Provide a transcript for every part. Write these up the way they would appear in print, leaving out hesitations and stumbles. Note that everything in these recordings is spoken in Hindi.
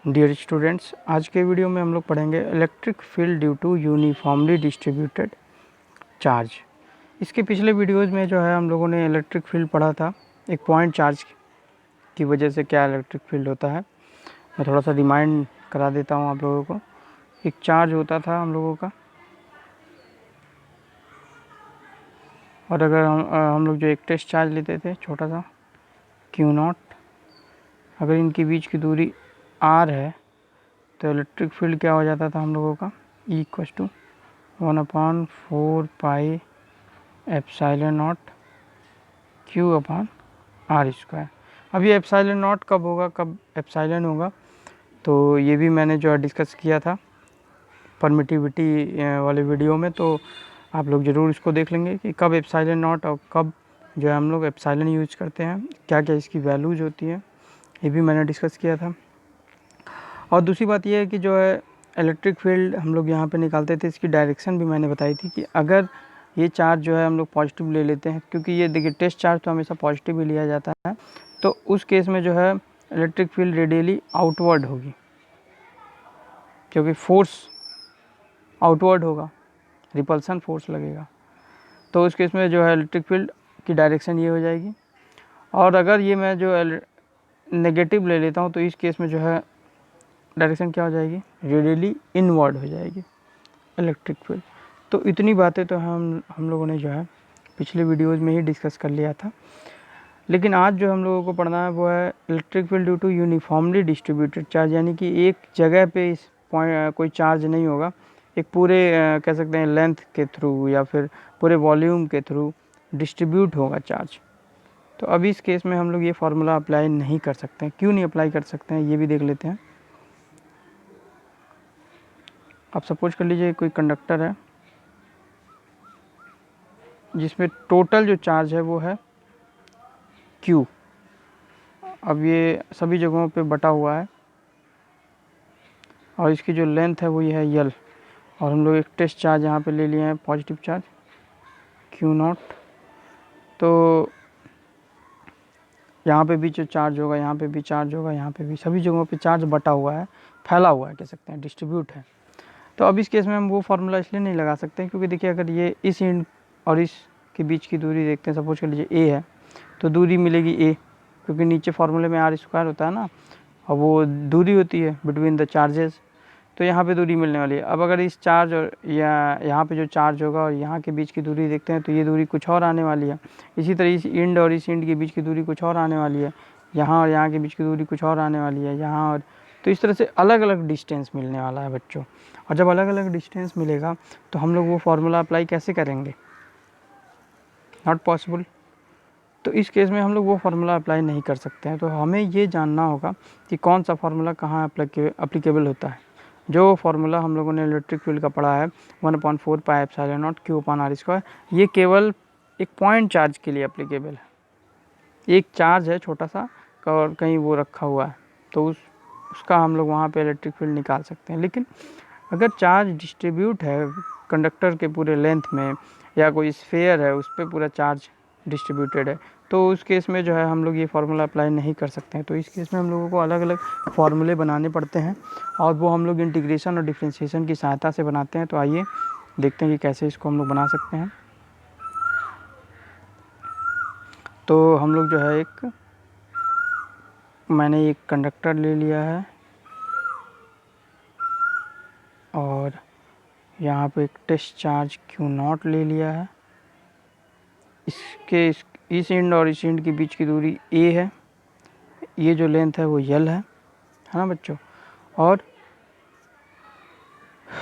डियर स्टूडेंट्स, आज के वीडियो में हम लोग पढ़ेंगे electric field due to uniformly distributed charge. इसके पिछले वीडियोज़ में जो है हम लोगों ने इलेक्ट्रिक फील्ड पढ़ा था, एक पॉइंट चार्ज की वजह से क्या इलेक्ट्रिक फील्ड होता है। मैं थोड़ा सा रिमाइंड करा देता हूँ आप लोगों को। एक चार्ज होता था हम लोगों का, और अगर हम लोग जो एक टेस्ट चार्ज लेते थे छोटा सा Q0, अगर इनके बीच की दूरी r है तो इलेक्ट्रिक फील्ड क्या हो जाता था हम लोगों का, E = 1/4 pi epsilon not Q/r²। अब ये एप्सिलॉन नॉट कब होगा, कब एप्सिलॉन होगा, तो ये भी मैंने जो है डिस्कस किया था परमिटिविटी वाले वीडियो में। तो आप लोग ज़रूर इसको देख लेंगे कि कब एप्सिलॉन नॉट और कब जो है हम लोग एप्सिलॉन यूज करते हैं, क्या क्या इसकी वैल्यूज होती है, ये भी मैंने डिस्कस किया था। और दूसरी बात ये है कि जो है इलेक्ट्रिक फील्ड हम लोग यहाँ पे निकालते थे, इसकी डायरेक्शन भी मैंने बताई थी कि अगर ये चार्ज जो है हम लोग पॉजिटिव ले लेते हैं, क्योंकि ये देखिए टेस्ट चार्ज तो हमेशा पॉजिटिव ही लिया जाता है, तो उस केस में जो है इलेक्ट्रिक फील्ड रेडियली आउटवर्ड होगी, क्योंकि फोर्स आउटवर्ड होगा, रिपल्सन फोर्स लगेगा। तो उस केस में जो है इलेक्ट्रिक फील्ड की डायरेक्शन ये हो जाएगी। और अगर ये मैं जो नेगेटिव ले लेता हूँ तो इस केस में जो है डायरेक्शन क्या हो जाएगी, रेडियली इनवर्ड हो जाएगी इलेक्ट्रिक फील्ड। तो इतनी बातें तो हम लोगों ने जो है पिछले वीडियोज़ में ही डिस्कस कर लिया था। लेकिन आज जो हम लोगों को पढ़ना है वो है electric field due to uniformly distributed charge, यानी कि एक जगह पे इस पॉइंट कोई चार्ज नहीं होगा, एक पूरे कह सकते हैं लेंथ के थ्रू या फिर पूरे वॉल्यूम के थ्रू डिस्ट्रीब्यूट होगा चार्ज। तो अभी इस केस में हम लोग ये फार्मूला अप्लाई नहीं कर सकते हैं। क्यों नहीं अप्लाई कर सकते हैं ये भी देख लेते हैं। आप सपोज कर लीजिए कोई कंडक्टर है जिसमें टोटल जो चार्ज है वो है Q। अब ये सभी जगहों पे बटा हुआ है और इसकी जो लेंथ है वो ये है L, और हम लोग एक टेस्ट चार्ज यहाँ पे ले लिए हैं, पॉजिटिव चार्ज Q0। तो यहाँ पे भी जो चार्ज होगा, यहाँ पे भी चार्ज होगा, यहाँ पे भी, सभी जगहों पे चार्ज बटा हुआ है, फैला हुआ है, कह सकते हैं डिस्ट्रीब्यूट है। तो अब इस केस में हम वो फार्मूला इसलिए नहीं लगा सकते क्योंकि देखिए अगर ये इस एंड और इस के बीच की दूरी देखते हैं, सपोज कर लीजिए A है, तो दूरी मिलेगी A, क्योंकि नीचे फार्मूले में r² होता है ना, और वो दूरी होती है बिटवीन द चार्जेस, तो यहाँ पे दूरी मिलने वाली है। अब अगर इस चार्ज और या यहाँ पे जो चार्ज होगा और यहाँ के बीच की दूरी देखते हैं तो ये दूरी कुछ और आने वाली है। इसी तरह इस इंड और इस इंड के बीच की दूरी कुछ और आने वाली है, यहाँ और यहाँ के बीच की दूरी कुछ और आने वाली है, यहाँ और, तो इस तरह से अलग अलग डिस्टेंस मिलने वाला है बच्चों। और जब अलग अलग डिस्टेंस मिलेगा तो हम लोग वो फार्मूला अप्लाई कैसे करेंगे, नॉट पॉसिबल। तो इस केस में हम लोग वो फार्मूला अप्लाई नहीं कर सकते हैं। तो हमें ये जानना होगा कि कौन सा फार्मूला कहाँ अप्लीकेबल होता है। जो फार्मूला हम लोगों ने इलेक्ट्रिक फील्ड का पढ़ा है 1/4 पाई एप्सिलॉन नॉट Q/r², ये केवल एक पॉइंट चार्ज के लिए अप्लीकेबल है। एक चार्ज है छोटा सा और कहीं वो रखा हुआ है, तो उसका हम लोग वहाँ पे इलेक्ट्रिक फील्ड निकाल सकते हैं। लेकिन अगर चार्ज डिस्ट्रीब्यूट है कंडक्टर के पूरे लेंथ में, या कोई स्फेयर है उस पर पूरा चार्ज डिस्ट्रीब्यूटेड है, तो उस केस में जो है हम लोग ये फार्मूला अप्लाई नहीं कर सकते हैं। तो इस केस में हम लोगों को अलग अलग फार्मूले बनाने पड़ते हैं, और वो हम लोग इंटीग्रेशन और डिफ्रेंशिएशन की सहायता से बनाते हैं। तो आइए देखते हैं कि कैसे इसको हम लोग बना सकते हैं। तो हम लोग जो है मैंने एक कंडक्टर ले लिया है और यहाँ पे एक टेस्ट चार्ज Q0 ले लिया है। इस एंड और इस एंड के बीच की दूरी A है, ये जो लेंथ है वो L है ना बच्चों, और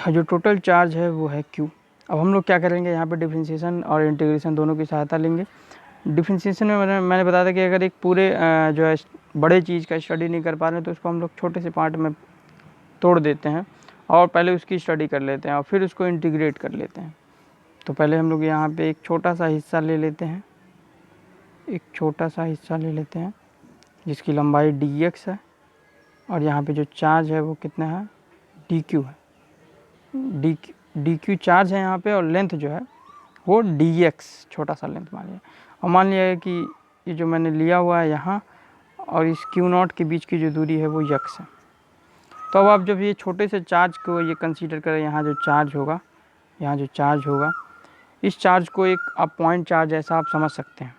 जो टोटल चार्ज है वो है Q। अब हम लोग क्या करेंगे, यहाँ पे डिफरेंशिएशन और इंटीग्रेशन दोनों की सहायता लेंगे। डिफरेंशिएशन में मैंने बताया था कि अगर एक पूरे जो है बड़े चीज़ का स्टडी नहीं कर पा रहे हैं तो उसको हम लोग छोटे से पार्ट में तोड़ देते हैं और पहले उसकी स्टडी कर लेते हैं और फिर उसको इंटीग्रेट कर लेते हैं। तो पहले हम लोग यहाँ पे एक छोटा सा हिस्सा ले लेते हैं, एक छोटा सा हिस्सा ले लेते हैं जिसकी लंबाई dx है, और यहाँ पे जो चार्ज है वो कितना है, dq है। dq चार्ज है यहाँ पे, और लेंथ जो है वो dx, छोटा सा लेंथ मान लिया। और मान लिया कि ये जो मैंने लिया हुआ है यहाँ और इस Q0 के बीच की जो दूरी है वो x है। तो अब आप जब ये छोटे से चार्ज को ये कंसीडर करें, यहाँ जो चार्ज होगा, यहाँ जो चार्ज होगा, इस चार्ज को एक आप पॉइंट चार्ज ऐसा आप समझ सकते हैं।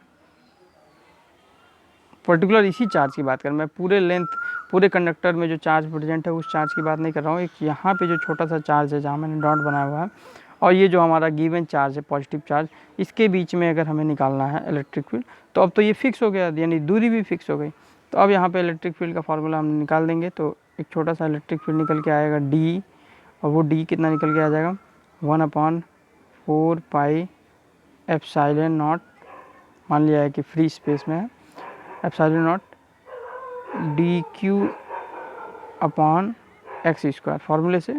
पर्टिकुलर इसी चार्ज की बात करें, मैं पूरे लेंथ, पूरे कंडक्टर में जो चार्ज प्रेजेंट है उस चार्ज की बात नहीं कर रहा हूँ। एक यहाँ पे जो छोटा सा चार्ज है जहाँ मैंने डॉट बनाया हुआ है, और ये जो हमारा गिवन चार्ज है पॉजिटिव चार्ज, इसके बीच में अगर हमें निकालना है इलेक्ट्रिक फील्ड, तो अब तो ये फिक्स हो गया, यानी दूरी भी फिक्स हो गई। तो अब यहाँ पे इलेक्ट्रिक फील्ड का फार्मूला हम निकाल देंगे, तो एक छोटा सा इलेक्ट्रिक फील्ड निकल के आएगा डी, और वो डी कितना निकल के आ जाएगा 1/4 पाई एप्सिलॉन नॉट, मान लिया है कि फ्री स्पेस में है, epsilon not D Q upon x square. फार्मूले से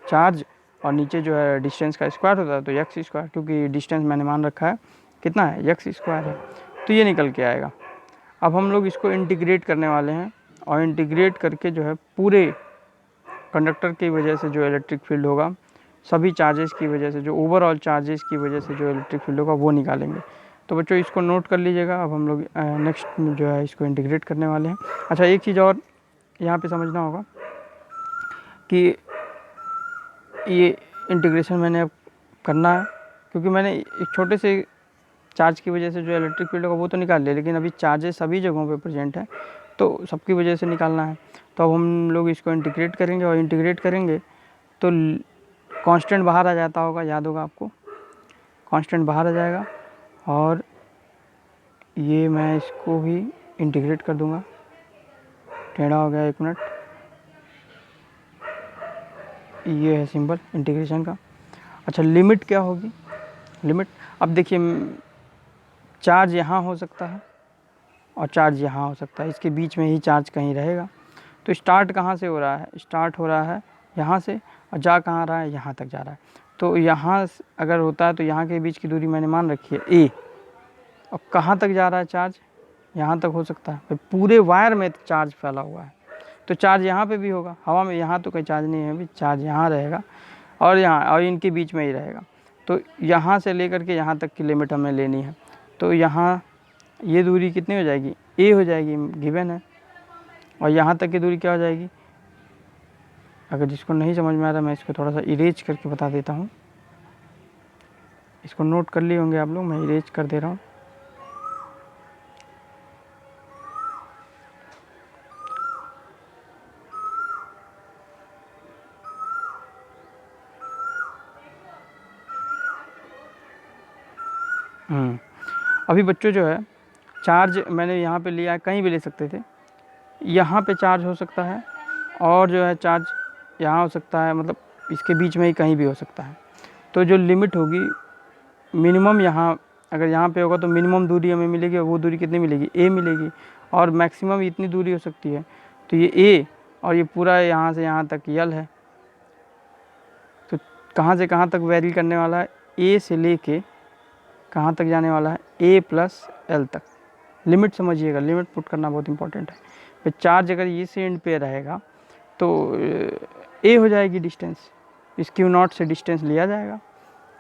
चार्ज और नीचे जो है डिस्टेंस का स्क्वायर होता है, तो एक्स स्क्वायर, क्योंकि डिस्टेंस मैंने मान रखा है कितना है, एक्स स्क्वायर है, तो ये निकल के आएगा। अब हम लोग इसको इंटीग्रेट करने वाले हैं, और इंटीग्रेट करके जो है पूरे कंडक्टर की वजह से जो इलेक्ट्रिक फील्ड होगा, सभी चार्जेस की वजह से, जो ओवरऑल चार्जेस की वजह से जो इलेक्ट्रिक फील्ड होगा वो निकालेंगे। तो बच्चों इसको नोट कर लीजिएगा। अब हम लोग नेक्स्ट में जो है इसको इंटीग्रेट करने वाले हैं। अच्छा, एक चीज़ और यहाँ पे समझना होगा कि ये इंटीग्रेशन मैंने अब करना है, क्योंकि मैंने एक छोटे से चार्ज की वजह से जो इलेक्ट्रिक फील्ड होगा वो तो निकाल लिया, लेकिन अभी चार्जेस सभी जगहों पे प्रेजेंट है, तो सबकी वजह से निकालना है। तो अब हम लोग इसको इंटीग्रेट करेंगे, और इंटीग्रेट करेंगे तो कांस्टेंट बाहर आ जाता होगा, याद होगा आपको, कांस्टेंट बाहर आ जाएगा। और ये मैं इसको भी इंटीग्रेट कर दूंगा, टेढ़ा हो गया, 1 मिनट, ये है सिंबल इंटीग्रेशन का। अच्छा, लिमिट क्या होगी, लिमिट, अब देखिए चार्ज यहाँ हो सकता है और चार्ज यहाँ हो सकता है, इसके बीच में ही चार्ज कहीं रहेगा। तो स्टार्ट कहाँ से हो रहा है, स्टार्ट हो रहा है यहाँ से, और जा कहाँ रहा है, यहाँ तक जा रहा है। तो यहाँ अगर होता है तो यहाँ के बीच की दूरी मैंने मान रखी है ए, और कहाँ तक जा रहा है चार्ज, यहाँ तक हो सकता है। भाई पूरे वायर में चार्ज फैला हुआ है, तो चार्ज यहाँ पे भी होगा, हवा में यहाँ तो कोई चार्ज नहीं है, अभी चार्ज यहाँ रहेगा और यहाँ, और इनके बीच में ही रहेगा। तो यहाँ से लेकर के यहाँ तक की लिमिट हमें लेनी है। तो यहाँ ये दूरी कितनी हो जाएगी, ए हो जाएगी, गिवन है। और यहाँ तक की दूरी क्या हो जाएगी, अगर जिसको नहीं समझ में आ रहा मैं इसको थोड़ा सा इरेज करके बता देता हूँ। इसको नोट कर लिए होंगे आप लोग, मैं इरेज कर दे रहा हूँ। अभी बच्चों जो है चार्ज मैंने यहाँ पे लिया है, कहीं भी ले सकते थे, यहाँ पे चार्ज हो सकता है, और जो है चार्ज यहाँ हो सकता है, मतलब इसके बीच में ही कहीं भी हो सकता है। तो जो लिमिट होगी मिनिमम, यहाँ अगर यहाँ पे होगा तो मिनिमम दूरी हमें मिलेगी, और वो दूरी कितनी मिलेगी, ए मिलेगी, और मैक्सिमम इतनी दूरी हो सकती है। तो ये ए, और ये पूरा यहाँ से यहाँ तक यल है। तो कहाँ से कहाँ तक वेरी करने वाला है, ए से लेके कहाँ तक जाने वाला है, ए प्लस एल तक। लिमिट समझिएगा, लिमिट पुट करना बहुत इंपॉर्टेंट है। फिर चार्ज अगर ये से एंड पे रहेगा तो ए हो जाएगी डिस्टेंस, इस क्यू नॉट से डिस्टेंस लिया जाएगा।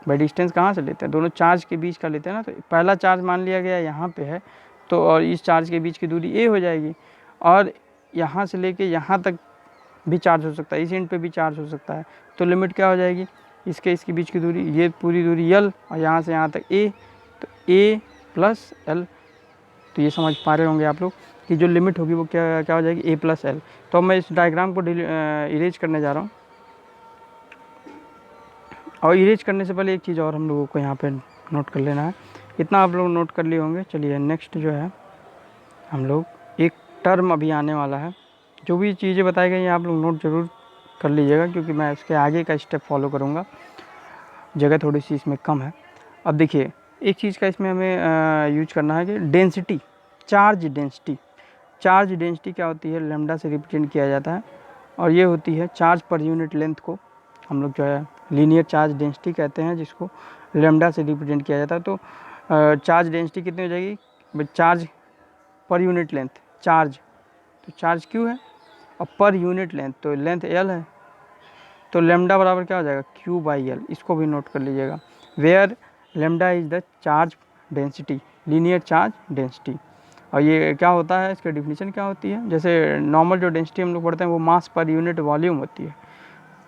भाई डिस्टेंस कहाँ से लेते हैं, दोनों चार्ज के बीच का लेते हैं ना। तो पहला चार्ज मान लिया गया यहाँ पे है, तो और इस चार्ज के बीच की दूरी ए हो जाएगी, और यहाँ से लेके यहाँ तक भी चार्ज हो सकता है, इस एंड पे भी चार्ज हो सकता है। तो लिमिट क्या हो जाएगी, इसके बीच की दूरी, ये पूरी दूरी यल, और यहाँ से यहाँ तक ए, तो ए प्लस एल। तो ये समझ पा रहे होंगे आप लोग कि जो लिमिट होगी वो क्या क्या हो जाएगी, ए प्लस एल। तो मैं इस डायग्राम को इरेज करने जा रहा हूँ, और इरेज करने से पहले एक चीज़ और हम लोगों को यहाँ पे नोट कर लेना है। इतना आप लोग नोट कर लिए होंगे। चलिए नेक्स्ट जो है हम लोग एक टर्म अभी आने वाला है, जो भी चीज़ें बताई गई हैं आप लोग नोट ज़रूर कर लीजिएगा, क्योंकि मैं इसके आगे का स्टेप फॉलो करूँगा, जगह थोड़ी सी इसमें कम है। अब देखिए एक चीज़ का इसमें हमें यूज करना है कि density, charge density. Charge density क्या होती है, लैम्डा से रिप्रेजेंट किया जाता है, और ये होती है चार्ज पर यूनिट लेंथ को हम लोग जो है लीनियर चार्ज डेंसिटी कहते हैं, जिसको लैम्डा से रिप्रेजेंट किया जाता है। तो चार्ज डेंसिटी कितनी हो जाएगी, charge per unit length, charge, तो चार्ज क्यू है, और पर यूनिट लेंथ, तो लेंथ एल है, तो लैम्डा बराबर क्या हो जाएगा, क्यू बाई एल। इसको भी नोट कर लीजिएगा, where lambda is the charge density, linear charge density. और ये क्या होता है, इसकी डिफिनीशन क्या होती है, जैसे नॉर्मल जो डेंसिटी हम लोग पढ़ते हैं वो मास पर यूनिट वॉल्यूम होती है,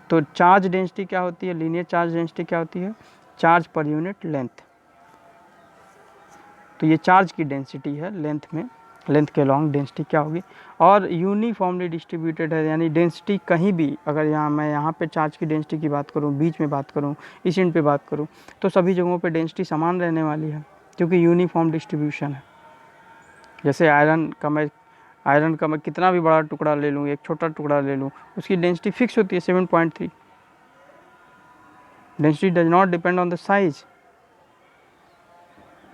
तो चार्ज डेंसिटी क्या होती है, लीनियर चार्ज डेंसिटी क्या होती है, चार्ज पर यूनिट लेंथ। तो ये चार्ज की डेंसिटी है लेंथ में, लेंथ के लॉन्ग डेंसिटी क्या होगी। और यूनिफॉर्मली डिस्ट्रीब्यूटेड है, यानी डेंसिटी कहीं भी, अगर मैं यहाँ पे चार्ज की डेंसिटी की बात करूँ, बीच में बात करूँ, इस एंड पे बात करूँ, तो सभी जगहों पे डेंसिटी समान रहने वाली है, क्योंकि यूनिफॉर्म डिस्ट्रीब्यूशन है। जैसे आयरन का मैं कितना भी बड़ा टुकड़ा ले लूँ, एक छोटा टुकड़ा ले लूँ, उसकी डेंसिटी फिक्स होती है 7.3। Density does not depend on the size,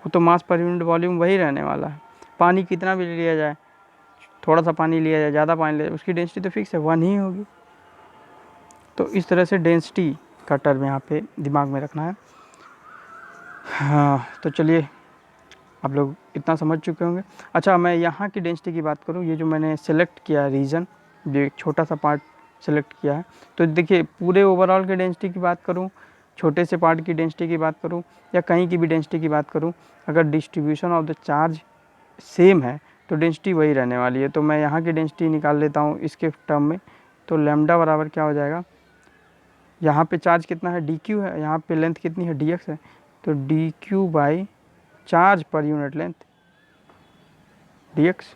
वो तो मास पर यूनिट वॉल्यूम वही रहने वाला है। पानी कितना भी लिया जाए, थोड़ा सा पानी लिया जाए, ज़्यादा पानी लिया जाए, उसकी डेंसिटी तो फिक्स है, 1 ही होगी। तो इस तरह से डेंसिटी का टर्म यहाँ पे दिमाग में रखना है। हाँ, तो चलिए आप लोग इतना समझ चुके होंगे। अच्छा, मैं यहाँ की डेंसिटी की बात करूँ, ये जो मैंने सेलेक्ट किया रीजन, जो एक छोटा सा पार्ट सेलेक्ट किया है, तो देखिए पूरे ओवरऑल की डेंसिटी की बात करूँ, छोटे से पार्ट की डेंसिटी की बात करूँ, या कहीं की भी डेंसिटी की बात करूँ, अगर distribution of the charge same है तो डेंसिटी वही रहने वाली है। तो मैं यहाँ की डेंसिटी निकाल लेता हूँ इसके टर्म में, तो लैम्डा बराबर क्या हो जाएगा, यहाँ पे चार्ज कितना है, डी क्यू है, यहाँ पे लेंथ कितनी है, डी एक्स है, तो D Q by charge per unit length D x.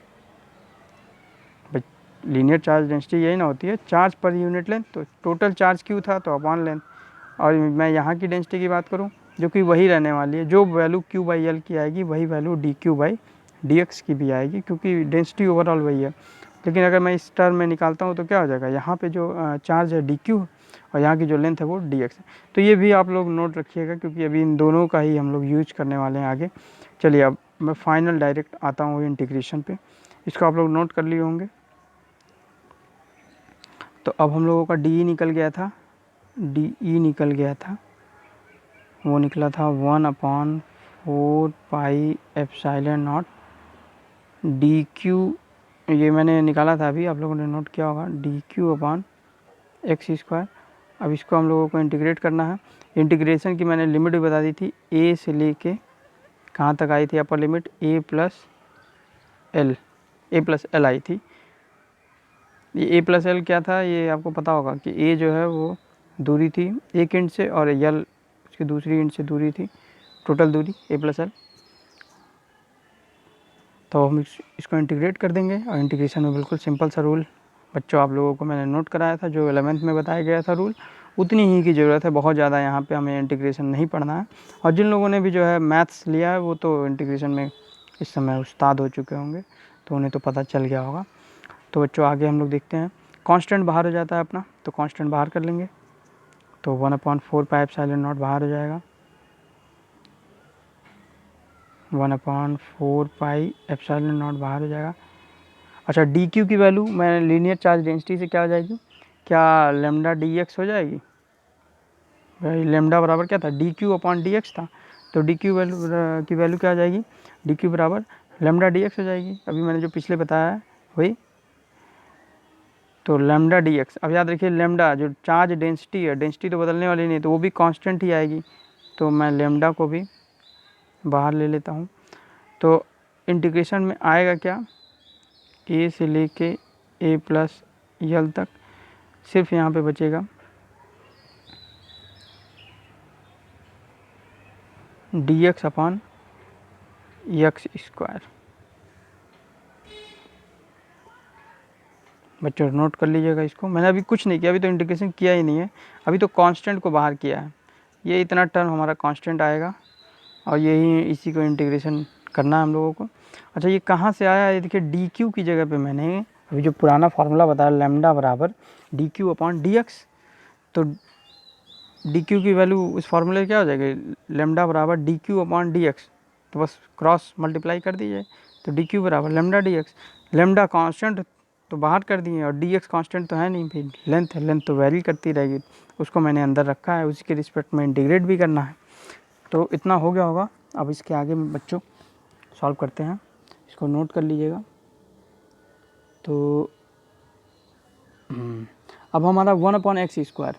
Linear charge density यही ना होती है, चार्ज पर यूनिट लेंथ, तो टोटल चार्ज क्यू था तो अपॉन लेंथ। और मैं यहाँ की डेंसिटी की बात करूँ, जो कि वही रहने वाली है, जो वैल्यू क्यू बाई एल की आएगी वही value D Q by D x की भी आएगी, क्योंकि डेंसिटी ओवरऑल वही है। लेकिन अगर मैं इस टर्म में निकालता हूँ तो क्या हो जाएगा, यहाँ पे जो चार्ज है डी क्यू और यहाँ की जो लेंथ है वो डी एक्स है। तो ये भी आप लोग नोट रखिएगा, क्योंकि अभी इन दोनों का ही हम लोग यूज करने वाले हैं आगे। चलिए अब मैं फाइनल डायरेक्ट आता हूँ इंटीग्रेशन पे, इसको आप लोग नोट कर लिए होंगे। तो अब हम लोगों का डी निकल गया था, डी ई निकल गया था, वो निकला था 1/4 pi epsilon not D Q, ये मैंने निकाला था अभी, आप लोगों ने नोट किया होगा, D Q upon x square. अब इसको हम लोगों को इंटीग्रेट करना है। इंटीग्रेशन की मैंने लिमिट भी बता दी थी, ए से लेके कहाँ तक आई थी, upper limit A plus L I थी। ये ए प्लस एल क्या था, ये आपको पता होगा कि ए जो है वो दूरी थी एक इंच से, और एल उसकी दूसरी इंच से दूरी थी, टोटल दूरी ए प्लस एल। तो हम इसको इंटीग्रेट कर देंगे, और इंटीग्रेशन में बिल्कुल सिंपल सा रूल बच्चों आप लोगों को मैंने नोट कराया था, जो 11th में बताया गया था रूल, उतनी ही की ज़रूरत है, बहुत ज़्यादा यहाँ पे हमें इंटीग्रेशन नहीं पढ़ना है। और जिन लोगों ने भी जो है मैथ्स लिया है वो तो इंटीग्रेशन में इस समय उस्ताद हो चुके होंगे, तो उन्हें तो पता चल गया होगा। तो बच्चों आगे हम लोग देखते हैं, कांस्टेंट बाहर हो जाता है अपना, तो कांस्टेंट बाहर कर लेंगे, तो 1/4 पाई एप्सिलॉन नॉट बाहर हो जाएगा, 1/4 पाई एप्सिलॉन नॉट बाहर हो जाएगा। अच्छा, डी क्यू की वैल्यू मैं लीनियर चार्ज डेंसिटी से क्या हो जाएगी, क्या लेमडा डी एक्स हो जाएगी, भाई लेमडा बराबर क्या था, D Q upon D x था, तो डी क्यू की वैल्यू क्या हो जाएगी, डी क्यू बराबर लेमडा डी एक्स हो जाएगी। अभी मैंने जो पिछले बताया है वही, तो लेमडा डी एक्स। अब याद रखिए लेमडा जो चार्ज डेंसिटी है, डेंसिटी तो बदलने वाली नहीं, तो वो भी कांस्टेंट ही आएगी, तो मैं लेमडा को भी बाहर ले लेता हूँ। तो इंटीग्रेशन में आएगा क्या, ए से लेके ए प्लस एल तक, सिर्फ यहाँ पे बचेगा D x upon x square. बच्चों नोट कर लीजिएगा इसको, मैंने अभी कुछ नहीं किया, अभी तो इंटीग्रेशन किया ही नहीं है, अभी तो कांस्टेंट को बाहर किया है। ये इतना टर्म हमारा कांस्टेंट आएगा, और यही इसी को इंटीग्रेशन करना है हम लोगों को। अच्छा, ये कहाँ से आया, ये देखिए डी क्यू की जगह पे मैंने अभी जो पुराना फार्मूला बताया, लैम्डा बराबर D Q upon D x, तो डी क्यू की वैल्यू उस फार्मूले क्या हो जाएगी, लैम्डा बराबर D Q upon D x, तो बस क्रॉस मल्टीप्लाई कर दीजिए, तो डी क्यू बराबर lambda D x. Lambda constant तो बाहर कर दिए, और डी एक्स कॉन्स्टेंट तो है नहीं, फिर लेंथ है, लेंथ तो वेरी करती रहेगी, उसको मैंने अंदर रखा है, उसी के रिस्पेक्ट में इंटीग्रेट भी करना है। तो इतना हो गया होगा। अब इसके आगे में बच्चों सॉल्व करते हैं, इसको नोट कर लीजिएगा। तो अब हमारा 1/x स्क्वायर,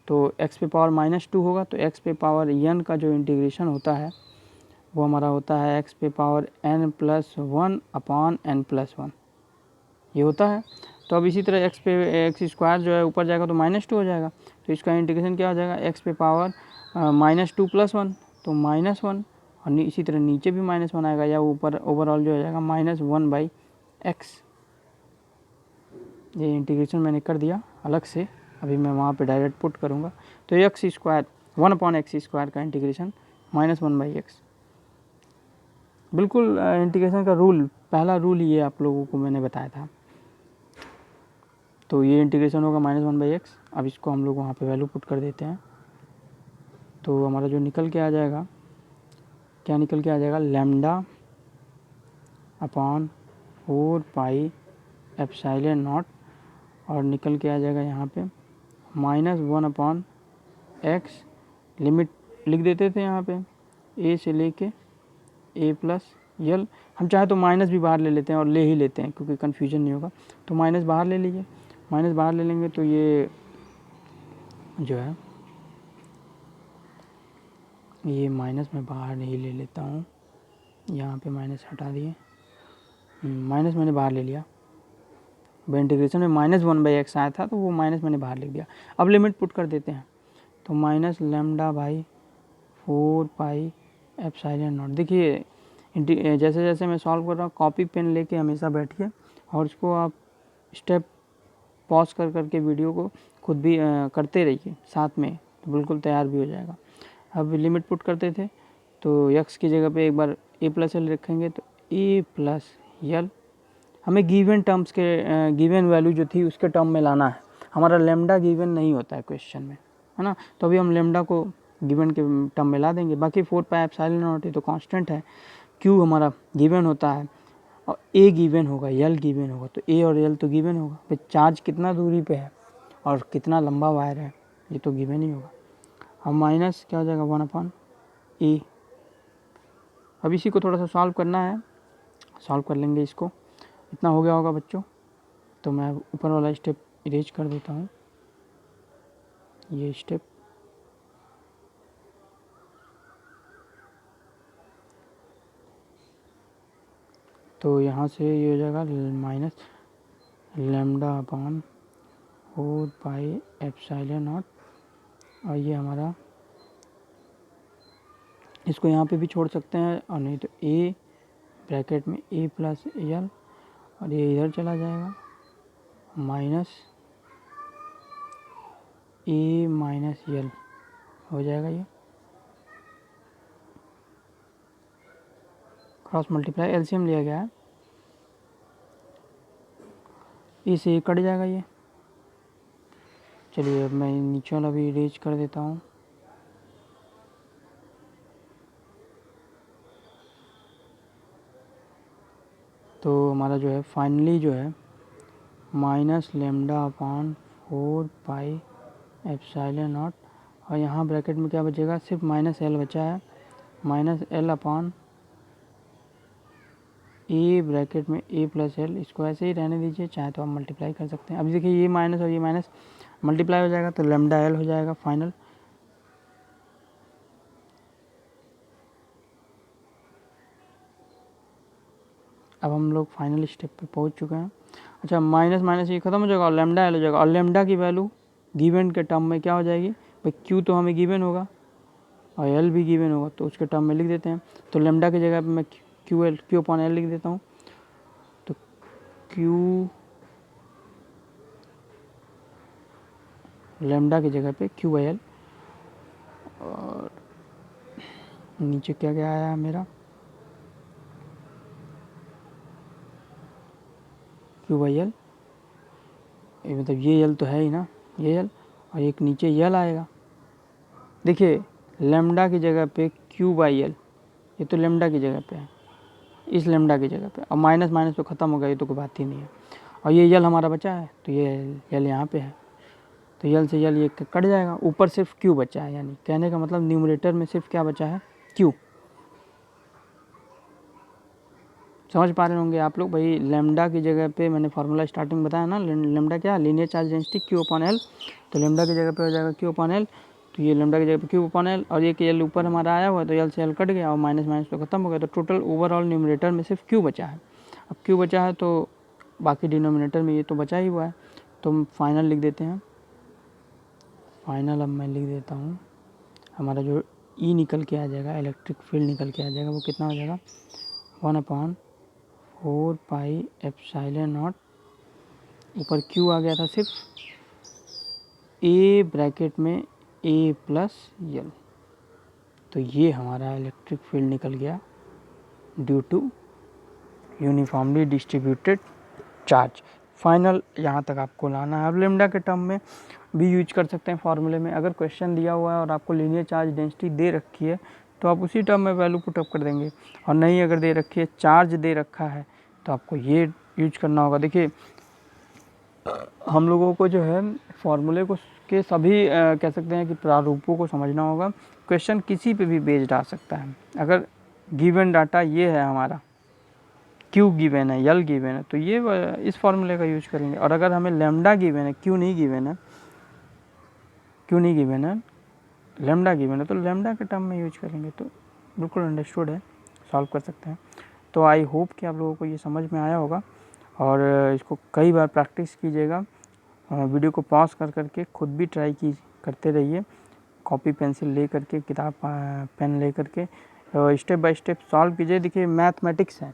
तो x पे पावर -2 होगा, तो x पे पावर n का जो इंटीग्रेशन होता है वो हमारा होता है एक्स पे power n plus 1 upon n plus 1, ये होता है। तो अब इसी तरह एक्स स्क्वायर जो है ऊपर जाएगा तो -2 हो जाएगा, तो इसका इंटीग्रेशन क्या हो जाएगा, एक्स पे पावर -2 प्लस 1 तो -1, और इसी तरह नीचे भी -1 आएगा, या ऊपर ओवरऑल जो हो जाएगा -1/x। ये इंटीग्रेशन मैंने कर दिया अलग से, अभी मैं वहाँ पे डायरेक्ट पुट करूँगा। तो एक्स स्क्वायर 1/x² का इंटीग्रेशन -1/x। बिल्कुल इंटीग्रेशन का रूल, पहला रूल ये आप लोगों को मैंने बताया था। तो ये इंटीग्रेशन होगा -1/x। अब इसको हम लोग वहाँ पे वैल्यू पुट कर देते हैं, तो हमारा जो निकल के आ जाएगा, क्या निकल के आ जाएगा, लैम्डा अपॉन 4πε0, और निकल के आ जाएगा यहाँ पे -1/x। लिमिट लिख देते थे यहाँ पे a से लेके a प्लस यल, हम चाहे तो माइनस भी बाहर ले लेते हैं और ले ही लेते हैं क्योंकि कन्फ्यूजन नहीं होगा। तो माइनस बाहर ले लीजिए, माइनस बाहर ले लेंगे तो ये जो है, ये माइनस मैं बाहर नहीं ले लेता हूँ, यहाँ पे माइनस हटा दिए, माइनस मैंने बाहर ले लिया। इंटीग्रेशन में -1/x आया था तो वो माइनस मैंने बाहर लिख दिया। अब लिमिट पुट कर देते हैं, तो -λ/4πε0। देखिए जैसे जैसे मैं सॉल्व कर रहा हूँ, कॉपी पेन लेके हमेशा बैठिए और इसको आप स्टेप पॉज कर करके वीडियो को खुद भी करते रहिए साथ में, तो बिल्कुल तैयार भी हो जाएगा। अब लिमिट पुट करते थे, तो x की जगह पे एक बार a प्लस एल रखेंगे, तो a प्लस यल हमें गिवन टर्म्स के गिवन वैल्यू जो थी उसके टर्म में लाना है। हमारा लेमडा गिवन नहीं होता है क्वेश्चन में, है ना, तो अभी हम लेमडा को गिवन के टर्म में ला देंगे। बाकी 4πε0 तो कांस्टेंट है, q हमारा गिवन होता है और a गिवन होगा, यल गिवन होगा, तो a और यल तो गिवन होगा। फिर चार्ज कितना दूरी पे है और कितना लंबा वायर है ये तो गिवन ही होगा। अब माइनस क्या हो जाएगा 1/a। अब इसी को थोड़ा सा सॉल्व करना है, सॉल्व कर लेंगे इसको। इतना हो गया होगा बच्चों, तो मैं ऊपर वाला स्टेप इरेज कर देता हूँ, ये स्टेप। तो यहाँ से ये हो जाएगा -λ/4πε0, और ये हमारा, इसको यहाँ पे भी छोड़ सकते हैं, और नहीं तो a ब्रैकेट में a प्लस यल, और ये इधर चला जाएगा माइनस a माइनस यल हो जाएगा। ये क्रॉस मल्टीप्लाई एलसीएम लिया गया है, इसे कट जाएगा ये। चलिए अब मैं नीचे वाला भी इरेज कर देता हूँ। तो हमारा जो है फाइनली जो है -λ/4πε0, और यहाँ ब्रैकेट में क्या बचेगा, सिर्फ -l बचा है, -l/a ब्रैकेट में a प्लस एल। इसको ऐसे ही रहने दीजिए, चाहे तो आप मल्टीप्लाई कर सकते हैं। अभी देखिए ये माइनस और ये माइनस मल्टीप्लाई हो जाएगा तो λl हो जाएगा फाइनल। अब हम लोग फाइनल स्टेप पे पहुंच चुके हैं। अच्छा, माइनस माइनस ये खत्म हो जाएगा और λl हो जाएगा, और लैम्डा की वैल्यू गिवन के टर्म में क्या हो जाएगी भाई, q तो हमें गिवन होगा और l भी गिवन होगा, तो उसके टर्म में लिख देते हैं। तो लैम्डा की जगह पे मैं q/l लिख देता हूँ, तो q लैम्डा की जगह पे q/l, और नीचे क्या क्या आया है मेरा, q/l, मतलब ये यल तो है ही ना, ये यल, और एक नीचे यल आएगा। देखिए लैम्डा की जगह पे q/l, ये तो लैम्डा की जगह पे है, इस लैम्डा की जगह पे, और माइनस माइनस तो ख़त्म हो गया, ये तो कोई बात ही नहीं है। और ये यल हमारा बचा है, तो ये यल यहाँ पे है, तो यल से यल ये कट जाएगा, ऊपर सिर्फ q बचा है, यानी कहने का मतलब न्यूमरेटर में सिर्फ क्या बचा है, q। समझ पा रहे होंगे आप लोग भाई, लैम्डा की जगह पे मैंने फार्मूला स्टार्टिंग बताया ना, लैम्डा क्या, लीनियर चार्ज डेंसिटी q/l, तो लैम्डा की जगह पे हो जाएगा q/l, तो ये लैम्डा की जगह पे क्यू अपॉन एल, और ये कि एल ऊपर हमारा आया हुआ है तो एल से एल कट गया और माइनस माइनस तो खत्म हो गया, तो टोटल ओवरऑल न्यूमरेटर में सिर्फ क्यू बचा है। अब क्यू बचा है तो बाकी डिनोमिनेटर में ये तो बचा ही हुआ है, तो हम फाइनल लिख देते हैं। फाइनल अब मैं लिख देता हूँ, हमारा जो ई निकल के आ जाएगा, इलेक्ट्रिक फील्ड निकल के आ जाएगा, वो कितना हो जाएगा 1/4 पाई एप्सिलॉन नॉट, ऊपर क्यू आ गया था सिर्फ, ए ब्रैकेट में ए प्लस यल, तो ये हमारा इलेक्ट्रिक फील्ड निकल गया due to uniformly distributed charge. Final यहाँ तक आपको लाना है। अब लैम्डा के टर्म में भी यूज कर सकते हैं फॉर्मूले में। अगर क्वेश्चन दिया हुआ है और आपको लीनियर चार्ज डेंसिटी दे रखी है तो आप उसी टर्म में वैल्यू पुटअप कर देंगे, और नहीं अगर दे रखी है, चार्ज दे रखा है, तो आपको ये यूज करना होगा। देखिए हम लोगों को जो है फॉर्मूले को के सभी कह सकते हैं कि प्रारूपों को समझना होगा। क्वेश्चन किसी पे भी बेस्ड आ सकता है। अगर गिवन डाटा ये है हमारा, क्यू गिवन है, यल गिवन है, तो ये इस फॉर्मूले का यूज करेंगे। और अगर हमें लैम्डा गिवन है, क्यू नहीं गिवन है, लैम्डा गिवन है, तो लैम्डा के टर्म में यूज करेंगे। तो बिल्कुल अंडरस्टूड है, सॉल्व कर सकते हैं। तो आई होप कि आप लोगों को ये समझ में आया होगा, और इसको कई बार प्रैक्टिस कीजिएगा। वीडियो को पॉज कर करके खुद भी ट्राई करते रहिए, कॉपी पेंसिल ले करके, किताब पेन ले करके स्टेप बाय स्टेप सॉल्व कीजिए। देखिए मैथमेटिक्स है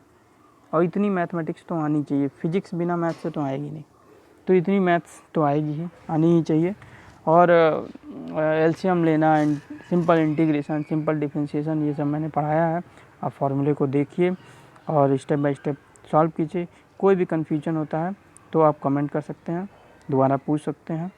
और इतनी मैथमेटिक्स तो आनी चाहिए, फिजिक्स बिना मैथ से तो आएगी नहीं, तो इतनी मैथ्स तो आएगी ही, आनी ही चाहिए। और एलसीएम लेना, सिंपल इंटीग्रेशन, सिंपल डिफरेंशिएशन, ये सब मैंने पढ़ाया है। आप फॉर्मूले को देखिए और स्टेप बाय स्टेप सॉल्व कीजिए। कोई भी कन्फ्यूजन होता है तो आप कमेंट कर सकते हैं, दोबारा पूछ सकते हैं।